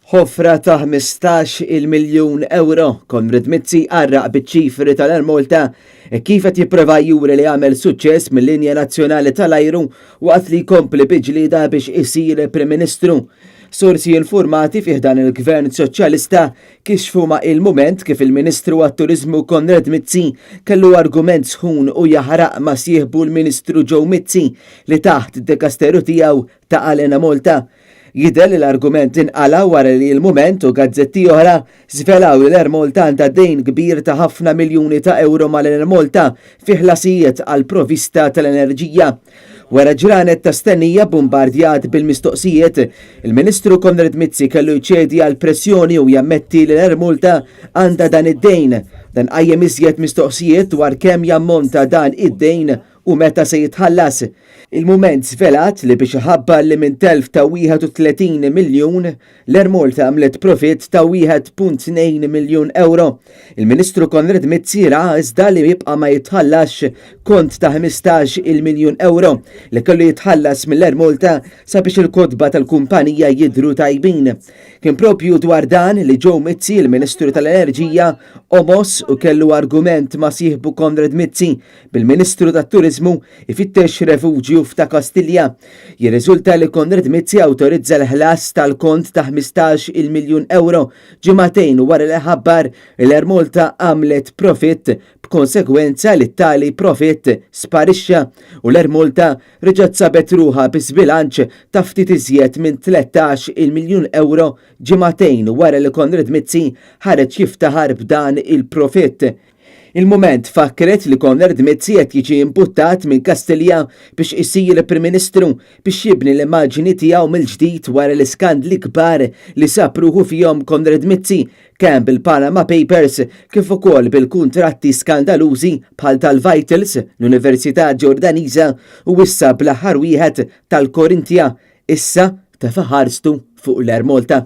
Ħofra ta' 15 miljun euro. Konrad Mizzi għarraq biċ-ċifri tal-Malta kif qed jipprova juri li għamel suċċess mill-linja nazzjonali tal-ajru waqt li jkompli biġlieda biex isir Prim Ministru. Sorsi informati fih dan il-Gvern Soċjalista kixfu ma' il-moment kif il-Ministru għat-Turiżmu Konrad Mizzi kellu argument sħun u jaħraq ma' sieħbu l-Ministru Joe Mizzi li taħt id-dekasteru tiegħu ta' Elena Malta. Jidher li l-argument inqala wara li l-Mument u gazzetti oħra żvelaw li l-Air Malta għandha dejn kbir ta' ħafna miljuni ta' euro mal-Air Malta fi ħlasijiet għal provvista tal-enerġija. Wara ġranet ta' stennija bombardjat bil-mistoqsijiet, il-Ministru Konrad Mizzi kellu jċedi għal pressjoni u jammetti li l-Air Malta għandha dan id-dejn. Dan qajjem iżjed mistoqsijiet dwar kemm jammonta dan id-dejn u meta se jitħallas. Il-Mument żvelat li biex ħabba li minn telf ta' 31 miljun l-Air Malta għamlet profit ta' 1.2 miljun euro. Il-Ministru Konrad Mizzi ra iżda li jibqa' ma jitħallas kont ta' 15 miljun euro li kellu jitħallas mill-Air Malta sabiex il-kodba tal-kumpanija jidhru tajbin. Kien propju dwar dan li Joe Mizzi, il-Ministru tal-Enerġija, omos u kellu argument ma' sieħbu Konrad Mizzi bil-Ministru tat-Turiżmu ifittex refuġju f'ta' Kastilja. Jirriżulta li Konrad Mizzi awtorizza l-ħlas tal-kont ta' 15 miljun euro ġimagħtejn wara li ħabbar l-Air Malta għamlet profit b'konsegwenza li tali profit sparixxa u l-Air Malta reġgħet sabet ruħha biżbilanċ ta' ftit iżjed minn 13 miljun euro ġimagħtejn wara li Konrad Mizzi ħareġ jiftaħar b'dan il-profit. Il-Mument fakkret li Konrad Mizzi qed jiġi imputtat minn Kastilja biex isir Prim Ministru biex jibni l-immaġini tiegħu mill-ġdid wara l-iskandli kbar li sapruħu fihom Konrad Mizzi kemm bil-Panama Papers kif ukoll bil-kuntratti skandalużi bħal tal-Vitals, l-Università Ġordaniża u issa bl-aħħar wieħed tal-Korintja issa tefa' ħarstu fuq l-Air Malta.